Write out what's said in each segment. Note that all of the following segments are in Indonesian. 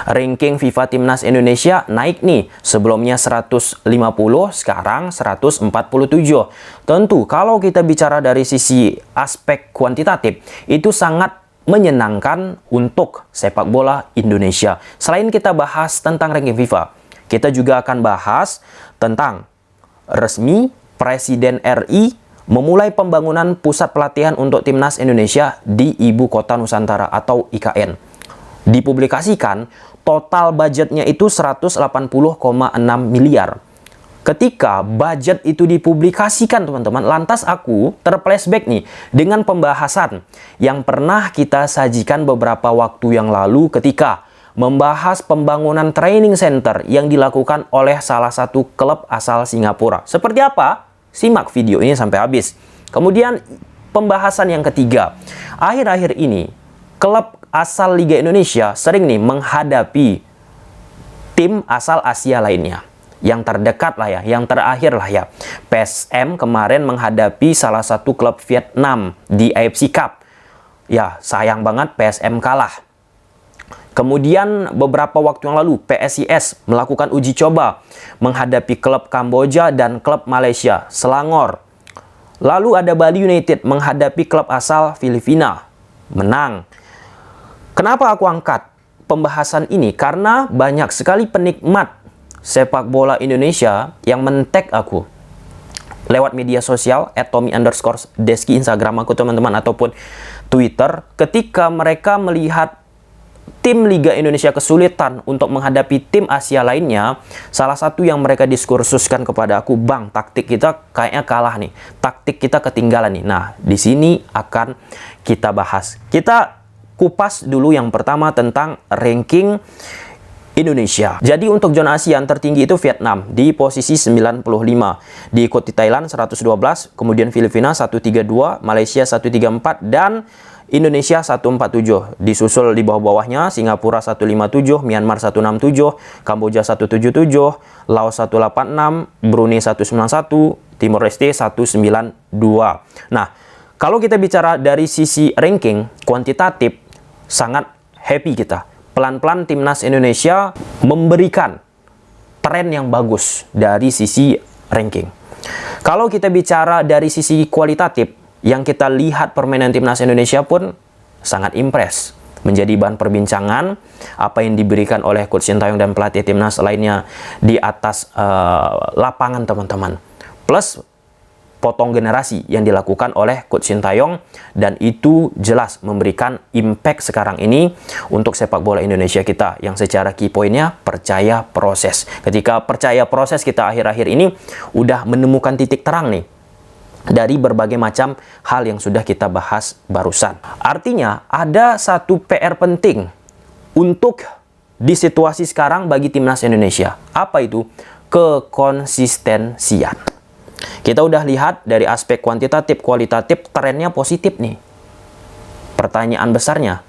Ranking FIFA Timnas Indonesia naik nih. Sebelumnya 150, sekarang 147. Tentu kalau kita bicara dari sisi aspek kuantitatif, itu sangat menyenangkan untuk sepak bola Indonesia. Selain kita bahas tentang ranking FIFA, kita juga akan bahas tentang resmi Presiden RI memulai pembangunan pusat pelatihan untuk Timnas Indonesia di Ibu Kota Nusantara atau IKN. Dipublikasikan, total budgetnya itu 180,6 miliar. Ketika budget itu dipublikasikan teman-teman, lantas aku terflashback nih dengan pembahasan yang pernah kita sajikan beberapa waktu yang lalu ketika membahas pembangunan training center yang dilakukan oleh salah satu klub asal Singapura. Seperti apa? Simak video ini sampai habis. Kemudian pembahasan yang ketiga, akhir-akhir ini klub asal Liga Indonesia sering nih menghadapi tim asal Asia lainnya. Yang terdekat lah ya, yang terakhir lah ya. PSM kemarin menghadapi salah satu klub Vietnam di AFC Cup. Ya, sayang banget PSM kalah. Kemudian beberapa waktu yang lalu PSIS melakukan uji coba menghadapi klub Kamboja dan klub Malaysia, Selangor. Lalu ada Bali United menghadapi klub asal Filipina, menang. Kenapa aku angkat pembahasan ini? Karena banyak sekali penikmat sepak bola Indonesia yang men-tag aku lewat media sosial @tommy_deski Instagram aku teman-teman, ataupun Twitter, ketika mereka melihat tim Liga Indonesia kesulitan untuk menghadapi tim Asia lainnya. Salah satu yang mereka diskursuskan kepada aku, "Bang, taktik kita kayaknya kalah nih. Taktik kita ketinggalan nih." Nah, di sini akan kita bahas. Kita kupas dulu yang pertama tentang ranking Indonesia. Jadi untuk zona Asia yang tertinggi itu Vietnam di posisi 95. Diikuti Thailand 112, kemudian Filipina 132, Malaysia 134, dan Indonesia 147. Disusul di bawah-bawahnya Singapura 157, Myanmar 167, Kamboja 177, Laos 186, Brunei 191, Timor Leste 192. Nah, kalau kita bicara dari sisi ranking kuantitatif, sangat happy kita. Pelan-pelan Timnas Indonesia memberikan tren yang bagus dari sisi ranking. Kalau kita bicara dari sisi kualitatif, yang kita lihat permainan Timnas Indonesia pun sangat impress. Menjadi bahan perbincangan apa yang diberikan oleh Coach Sintayong dan pelatih Timnas lainnya di atas lapangan teman-teman. Plus potong generasi yang dilakukan oleh Coach Sintayong, dan itu jelas memberikan impact sekarang ini untuk sepak bola Indonesia kita yang secara key pointnya percaya proses. Ketika percaya proses, kita akhir-akhir ini udah menemukan titik terang nih dari berbagai macam hal yang sudah kita bahas barusan. Artinya ada satu PR penting untuk di situasi sekarang bagi Timnas Indonesia. Apa itu? Kekonsistensian. Kita udah lihat dari aspek kuantitatif, kualitatif, trennya positif nih. Pertanyaan besarnya,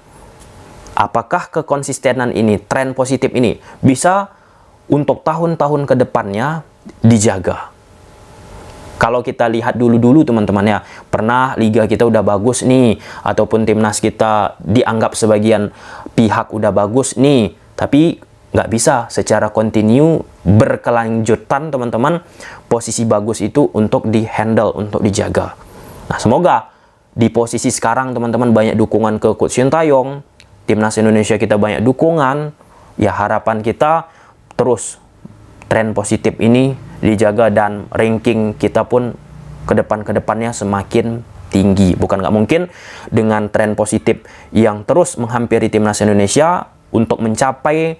apakah kekonsistenan ini, tren positif ini, bisa untuk tahun-tahun ke depannya dijaga? Kalau kita lihat dulu-dulu teman-teman ya, pernah liga kita udah bagus nih, ataupun timnas kita dianggap sebagian pihak udah bagus nih, tapi nggak bisa secara kontinu berkelanjutan teman-teman, posisi bagus itu untuk di-handle, untuk dijaga. Nah, semoga di posisi sekarang teman-teman banyak dukungan ke Coach Sintayong, Timnas Indonesia kita banyak dukungan, ya harapan kita terus tren positif ini dijaga dan ranking kita pun ke depannya semakin tinggi. Bukan nggak mungkin dengan tren positif yang terus menghampiri Timnas Indonesia untuk mencapai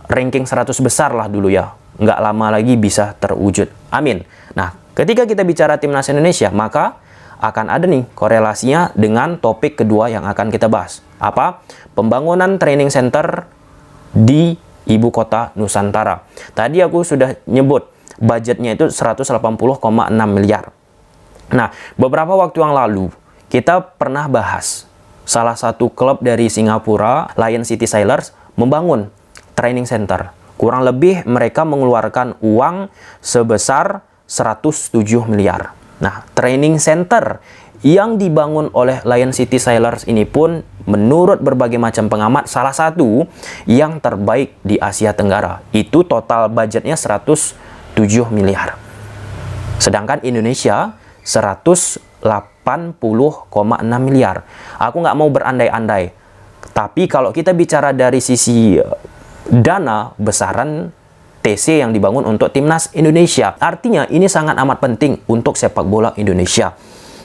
ranking 100 besar lah dulu ya. Nggak lama lagi bisa terwujud. Amin. Nah, ketika kita bicara Timnas Indonesia, maka akan ada nih korelasinya dengan topik kedua yang akan kita bahas. Apa? Pembangunan training center di Ibu Kota Nusantara. Tadi aku sudah nyebut budgetnya itu 180,6 miliar. Nah, beberapa waktu yang lalu kita pernah bahas salah satu klub dari Singapura, Lion City Sailors, membangun training center. Kurang lebih mereka mengeluarkan uang sebesar 107 miliar. Nah, training center yang dibangun oleh Lion City Sailors ini pun menurut berbagai macam pengamat salah satu yang terbaik di Asia Tenggara. Itu total budgetnya 107 miliar. Sedangkan Indonesia 180,6 miliar. Aku nggak mau berandai-andai. Tapi kalau kita bicara dari sisi dana besaran TC yang dibangun untuk timnas Indonesia, artinya ini sangat amat penting untuk sepak bola Indonesia.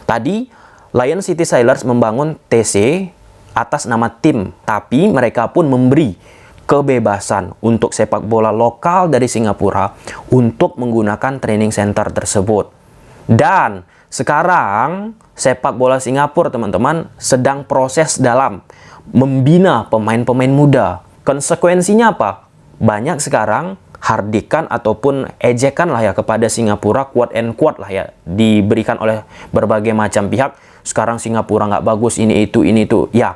Tadi Lion City Sailors membangun TC atas nama tim, tapi mereka pun memberi kebebasan untuk sepak bola lokal dari Singapura untuk menggunakan training center tersebut. Dan sekarang sepak bola Singapura, teman-teman, sedang proses dalam membina pemain-pemain muda. Konsekuensinya apa? Banyak sekarang hardikan ataupun ejekan lah ya kepada Singapura, quote and quote lah ya, diberikan oleh berbagai macam pihak. Sekarang Singapura nggak bagus, ini itu. Ya,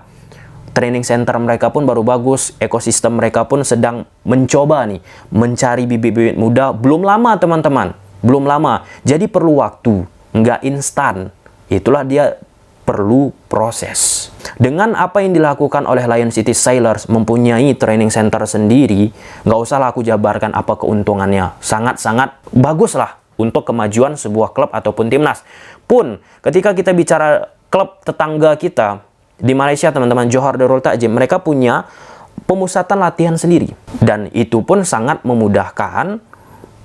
training center mereka pun baru bagus, ekosistem mereka pun sedang mencoba nih, mencari bibit-bibit muda. Belum lama teman-teman, belum lama. Jadi perlu waktu, nggak instan. Itulah dia, perlu proses. Dengan apa yang dilakukan oleh Lion City Sailors, mempunyai training center sendiri, nggak usahlah aku jabarkan apa keuntungannya. Sangat-sangat bagus lah untuk kemajuan sebuah klub ataupun timnas. Pun ketika kita bicara klub tetangga kita di Malaysia, teman-teman, Johor Darul Takzim, mereka punya pemusatan latihan sendiri. Dan itu pun sangat memudahkan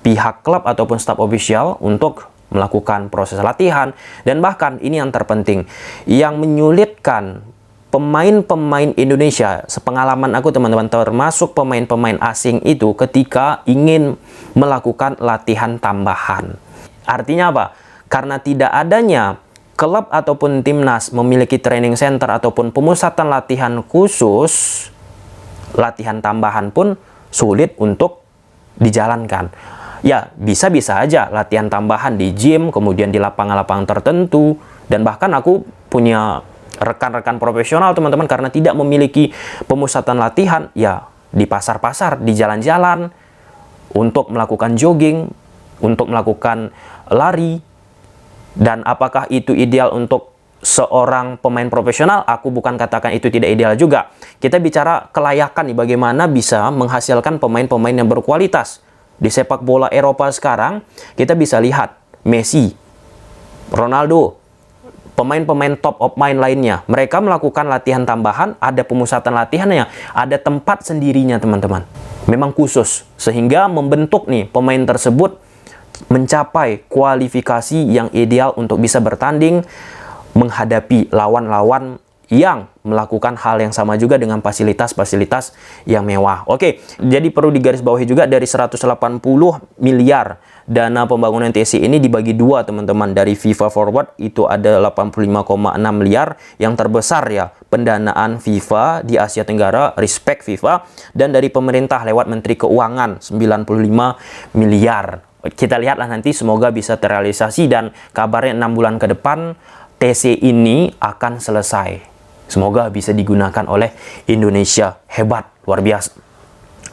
pihak klub ataupun staf ofisial untuk melakukan proses latihan. Dan bahkan ini yang terpenting, yang menyulitkan pemain-pemain Indonesia, sepengalaman aku teman-teman, termasuk pemain-pemain asing itu ketika ingin melakukan latihan tambahan. Artinya apa? Karena tidak adanya klub ataupun timnas memiliki training center ataupun pemusatan latihan khusus, latihan tambahan pun sulit untuk dijalankan. Ya, bisa-bisa aja latihan tambahan di gym, kemudian di lapangan-lapangan tertentu. Dan bahkan aku punya rekan-rekan profesional, teman-teman, karena tidak memiliki pemusatan latihan, ya di pasar-pasar, di jalan-jalan, untuk melakukan jogging, untuk melakukan lari. Dan apakah itu ideal untuk seorang pemain profesional? Aku bukan katakan itu tidak ideal juga. Kita bicara kelayakan nih, bagaimana bisa menghasilkan pemain-pemain yang berkualitas. Di sepak bola Eropa sekarang, kita bisa lihat Messi, Ronaldo, pemain-pemain top of mind lainnya. Mereka melakukan latihan tambahan, ada pemusatan latihannya, ada tempat sendirinya, teman-teman. Memang khusus, sehingga membentuk nih pemain tersebut mencapai kualifikasi yang ideal untuk bisa bertanding menghadapi lawan-lawan yang melakukan hal yang sama juga dengan fasilitas-fasilitas yang mewah. Oke, jadi perlu digarisbawahi juga dari 180 miliar dana pembangunan TC ini dibagi dua, teman-teman. Dari FIFA Forward itu ada 85,6 miliar, yang terbesar ya pendanaan FIFA di Asia Tenggara, respect FIFA. Dan dari pemerintah lewat Menteri Keuangan 95 miliar. Kita lihatlah nanti, semoga bisa terrealisasi, dan kabarnya 6 bulan ke depan TC ini akan selesai. Semoga bisa digunakan oleh Indonesia. Hebat, luar biasa.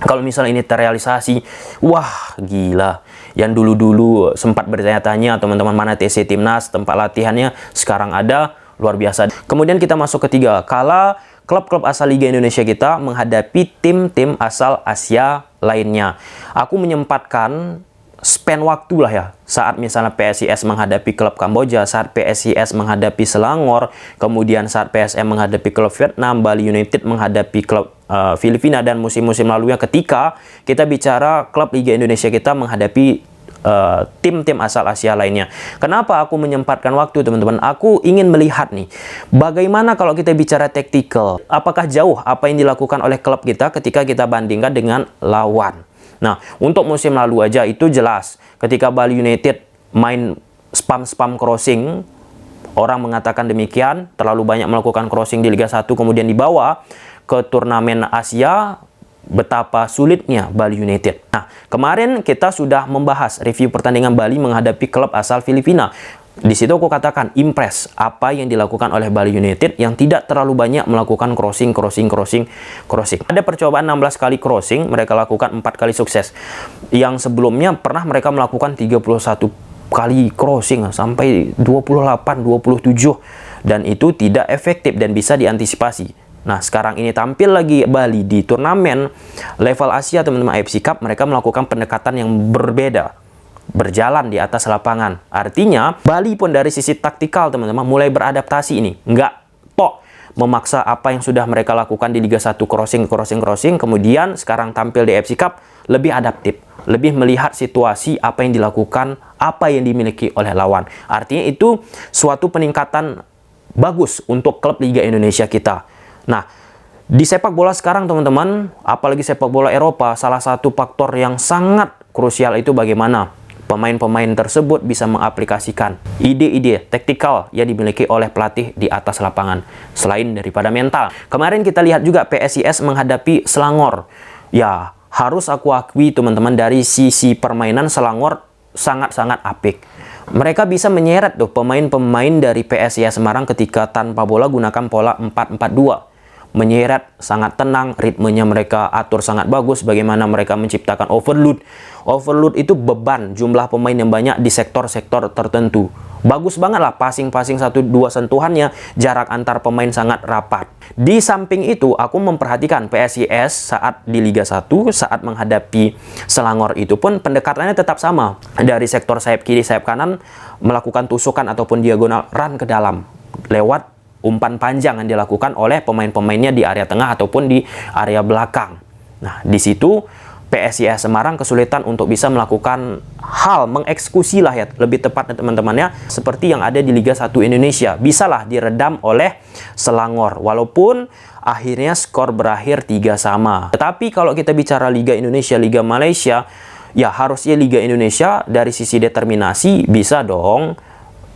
Kalau misalnya ini terrealisasi, wah gila. Yang dulu-dulu sempat bertanya-tanya, teman-teman, mana TC Timnas, tempat latihannya, sekarang ada, luar biasa. Kemudian kita masuk ketiga, kala klub-klub asal Liga Indonesia kita menghadapi tim-tim asal Asia lainnya. Aku menyempatkan spend waktu lah ya, saat misalnya PSIS menghadapi klub Kamboja, saat PSIS menghadapi Selangor, kemudian saat PSM menghadapi klub Vietnam, Bali United menghadapi klub Filipina, dan musim-musim lalunya ketika kita bicara klub Liga Indonesia kita menghadapi tim-tim asal Asia lainnya. Kenapa aku menyempatkan waktu, teman-teman? Aku ingin melihat nih, bagaimana kalau kita bicara taktikal, apakah jauh apa yang dilakukan oleh klub kita ketika kita bandingkan dengan lawan. Nah, untuk musim lalu aja itu jelas. Ketika Bali United main spam-spam crossing, orang mengatakan demikian, terlalu banyak melakukan crossing di Liga 1, kemudian dibawa ke turnamen Asia, betapa sulitnya Bali United. Nah, kemarin kita sudah membahas review pertandingan Bali menghadapi klub asal Filipina. Di situ aku katakan impress apa yang dilakukan oleh Bali United yang tidak terlalu banyak melakukan crossing. Ada percobaan 16 kali crossing, mereka lakukan 4 kali sukses. Yang sebelumnya pernah mereka melakukan 31 kali crossing sampai 28, 27, dan itu tidak efektif dan bisa diantisipasi. Nah, sekarang ini tampil lagi Bali di turnamen level Asia, teman-teman, AFC Cup. Mereka melakukan pendekatan yang berbeda, berjalan di atas lapangan. Artinya, Bali pun dari sisi taktikal, teman-teman, mulai beradaptasi ini. Nggak tok memaksa apa yang sudah mereka lakukan di Liga 1, crossing, kemudian sekarang tampil di AFC Cup, lebih adaptif, lebih melihat situasi apa yang dilakukan, apa yang dimiliki oleh lawan. Artinya itu suatu peningkatan bagus untuk klub Liga Indonesia kita. Nah, di sepak bola sekarang, teman-teman, apalagi sepak bola Eropa, salah satu faktor yang sangat krusial itu bagaimana pemain-pemain tersebut bisa mengaplikasikan ide-ide taktikal yang dimiliki oleh pelatih di atas lapangan, selain daripada mental. Kemarin kita lihat juga PSIS menghadapi Selangor. Ya, harus aku akui, teman-teman, dari sisi permainan Selangor sangat-sangat apik. Mereka bisa menyeret tuh pemain-pemain dari PSIS Semarang ketika tanpa bola gunakan pola 4-4-2. Menyeret sangat tenang, ritmenya mereka atur sangat bagus, bagaimana mereka menciptakan overload. Overload itu beban jumlah pemain yang banyak di sektor-sektor tertentu. Bagus banget lah passing-passing 1-2 sentuhannya, jarak antar pemain sangat rapat. Di samping itu, aku memperhatikan PSIS saat di Liga 1, saat menghadapi Selangor itu pun pendekatannya tetap sama. Dari sektor sayap kiri, sayap kanan, melakukan tusukan ataupun diagonal run ke dalam, lewat umpan panjang yang dilakukan oleh pemain-pemainnya di area tengah ataupun di area belakang. Nah, di situ PSIS Semarang kesulitan untuk bisa melakukan hal, mengeksekusi lah ya, lebih tepatnya teman-temannya, seperti yang ada di Liga 1 Indonesia. Bisalah diredam oleh Selangor, walaupun akhirnya skor berakhir 3-sama. Tetapi kalau kita bicara Liga Indonesia, Liga Malaysia, ya harusnya Liga Indonesia dari sisi determinasi bisa dong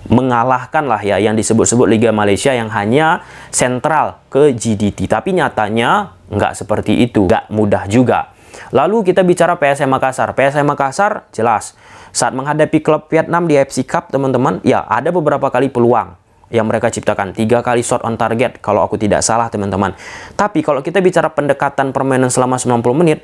mengalahkan lah ya yang disebut-sebut Liga Malaysia yang hanya sentral ke GDT. Tapi nyatanya nggak seperti itu, nggak mudah juga. Lalu kita bicara PSM Makassar. PSM Makassar jelas saat menghadapi klub Vietnam di AFC Cup, teman-teman, ya ada beberapa kali peluang yang mereka ciptakan. 3 kali shot on target kalau aku tidak salah, teman-teman. Tapi kalau kita bicara pendekatan permainan selama 90 menit,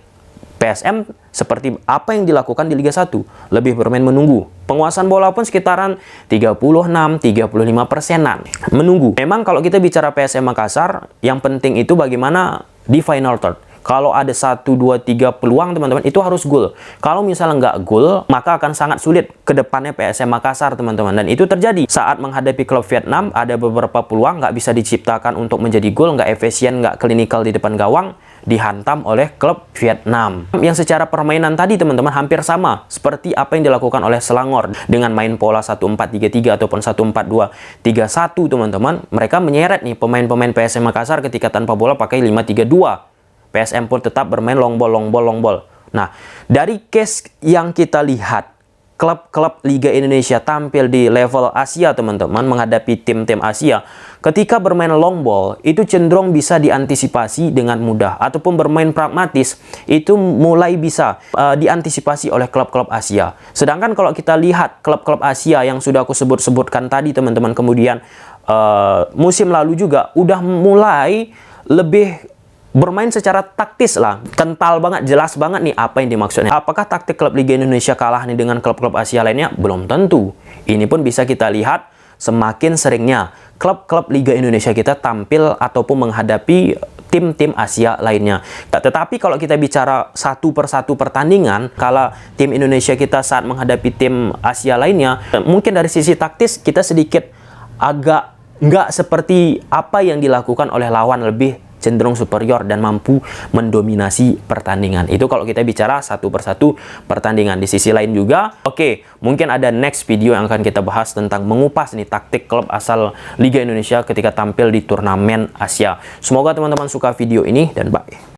PSM seperti apa yang dilakukan di Liga 1, lebih bermain menunggu. Penguasaan bola pun sekitaran 36-35%-an. Menunggu. Memang kalau kita bicara PSM Makassar, yang penting itu bagaimana di final third. Kalau ada 1, 2, 3 peluang, teman-teman, itu harus gol. Kalau misalnya nggak gol, maka akan sangat sulit ke depannya PSM Makassar, teman-teman. Dan itu terjadi saat menghadapi klub Vietnam, ada beberapa peluang nggak bisa diciptakan untuk menjadi gol, nggak efisien, nggak klinikal di depan gawang, dihantam oleh klub Vietnam. Yang secara permainan tadi, teman-teman, hampir sama seperti apa yang dilakukan oleh Selangor dengan main pola 1-4-3-3 ataupun 1-4-2-3-1, teman-teman. Mereka menyeret nih pemain-pemain PSM Makassar ketika tanpa bola pakai 5-3-2. PSM pun tetap bermain long ball. Nah, dari case yang kita lihat, klub-klub Liga Indonesia tampil di level Asia, teman-teman, menghadapi tim-tim Asia, ketika bermain long ball, itu cenderung bisa diantisipasi dengan mudah, ataupun bermain pragmatis, itu mulai bisa diantisipasi oleh klub-klub Asia. Sedangkan kalau kita lihat klub-klub Asia yang sudah aku sebutkan tadi, teman-teman, kemudian musim lalu juga udah mulai lebih bermain secara taktis lah, kental banget, jelas banget nih apa yang dimaksudnya. Apakah taktik klub Liga Indonesia kalah nih dengan klub-klub Asia lainnya? Belum tentu. Ini pun bisa kita lihat semakin seringnya klub-klub Liga Indonesia kita tampil ataupun menghadapi tim-tim Asia lainnya. Tetapi kalau kita bicara satu persatu pertandingan, kalau tim Indonesia kita saat menghadapi tim Asia lainnya, mungkin dari sisi taktis kita sedikit agak nggak seperti apa yang dilakukan oleh lawan, lebih cenderung superior dan mampu mendominasi pertandingan. Itu kalau kita bicara satu persatu pertandingan. Di sisi lain juga, oke, mungkin ada next video yang akan kita bahas tentang mengupas nih taktik klub asal Liga Indonesia ketika tampil di turnamen Asia. Semoga teman-teman suka video ini dan bye.